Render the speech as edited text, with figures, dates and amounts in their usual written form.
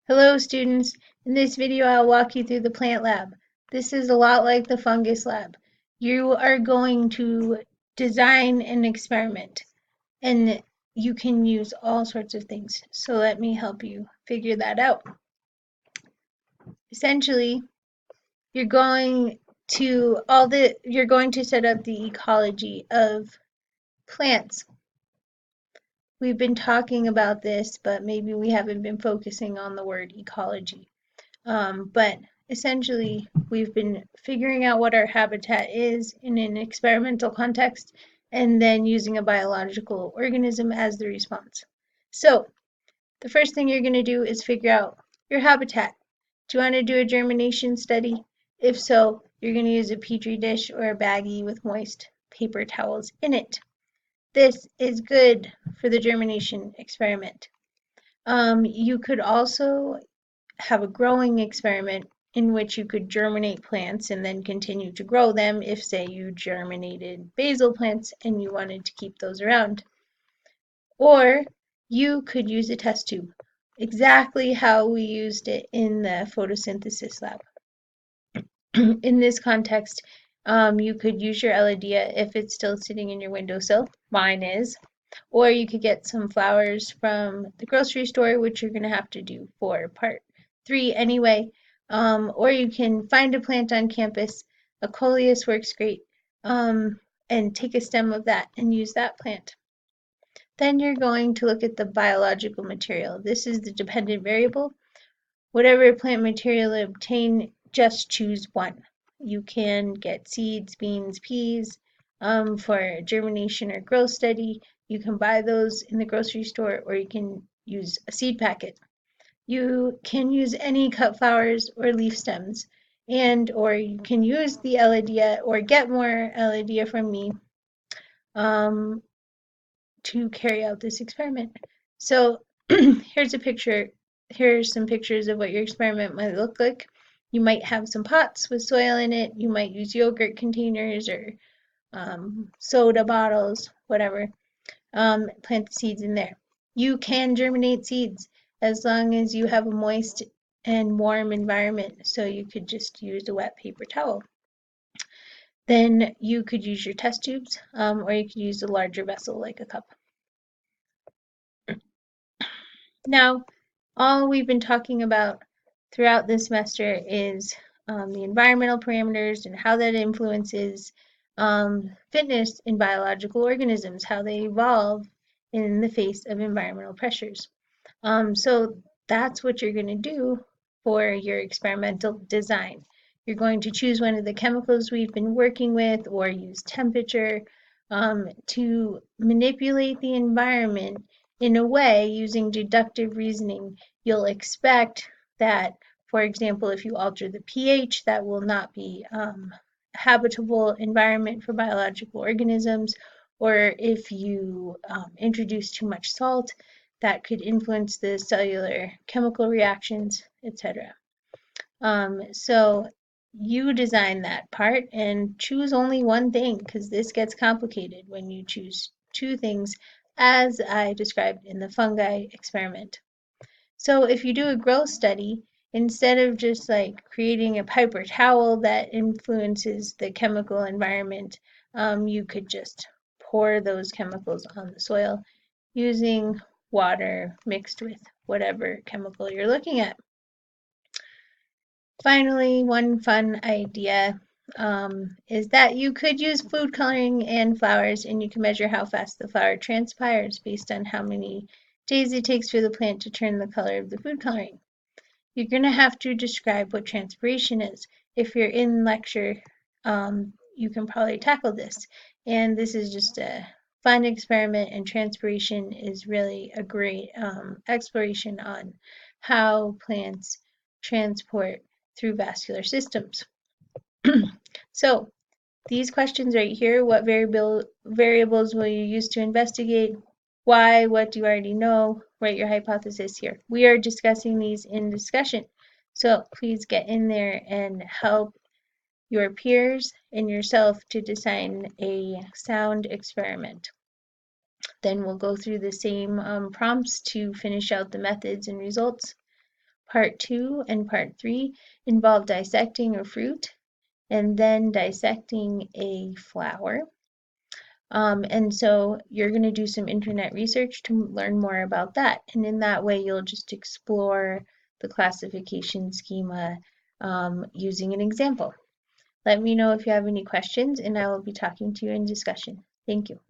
Hello students, in this video I'll walk you through the plant lab. This is a lot like the fungus lab. You are going to design an experiment and you can use all sorts of things. So let me help you figure that out. Essentially, you're going you're going to set up the ecology of plants. We've been talking about this, but maybe we haven't been focusing on the word ecology. But essentially, we've been figuring out what our habitat is in an experimental context and then using a biological organism as the response. So, the first thing you're going to do is figure out your habitat. Do you want to do a germination study? If so, you're going to use a petri dish or a baggie with moist paper towels in it. This is good for the germination experiment. You could also have a growing experiment in which you could germinate plants and then continue to grow them if, say, you germinated basil plants and you wanted to keep those around. Or you could use a test tube, exactly how we used it in the photosynthesis lab. In this context, you could use your Eladia if it's still sitting in your windowsill. Mine is. Or you could get some flowers from the grocery store, which you're going to have to do for part 3 anyway. Or you can find a plant on campus. A coleus works great. And take a stem of that and use that plant. Then you're going to look at the biological material. This is the dependent variable. Whatever plant material you obtain, just choose one. You can get seeds, beans, peas for germination or growth study. You can buy those in the grocery store or you can use a seed packet. You can use any cut flowers or leaf stems or you can use the Eladia or get more Eladia from me to carry out this experiment. So here's a picture. Here's some pictures of what your experiment might look like. You might have some pots with soil in it. You might use yogurt containers or soda bottles, whatever. Plant the seeds in there. You can germinate seeds as long as you have a moist and warm environment. So you could just use a wet paper towel. Then you could use your test tubes or you could use a larger vessel like a cup. Now, all we've been talking about throughout this semester is the environmental parameters and how that influences fitness in biological organisms, how they evolve in the face of environmental pressures. So that's what you're going to do for your experimental design. You're going to choose one of the chemicals we've been working with or use temperature to manipulate the environment in a way using deductive reasoning. You'll expect that, for example, if you alter the pH, that will not be a habitable environment for biological organisms, or if you introduce too much salt, that could influence the cellular chemical reactions, etc. So you design that part and choose only one thing because this gets complicated when you choose two things as I described in the fungi experiment. So if you do a growth study, instead of just like creating a paper towel that influences the chemical environment, you could just pour those chemicals on the soil using water mixed with whatever chemical you're looking at. Finally, one fun idea is that you could use food coloring and flowers and you can measure how fast the flower transpires based on how many days it takes for the plant to turn the color of the food coloring. You're going to have to describe what transpiration is. If you're in lecture, you can probably tackle this. And this is just a fun experiment, and transpiration is really a great exploration on how plants transport through vascular systems. So these questions right here, what variables will you use to investigate? Why? What do you already know? Write your hypothesis here. We are discussing these in discussion. So please get in there and help your peers and yourself to design a sound experiment. Then we'll go through the same prompts to finish out the methods and results. Part 2 and Part 3 involve dissecting a fruit and then dissecting a flower. And so you're going to do some internet research to learn more about that. And in that way, you'll just explore the classification schema using an example. Let me know if you have any questions, and I will be talking to you in discussion. Thank you.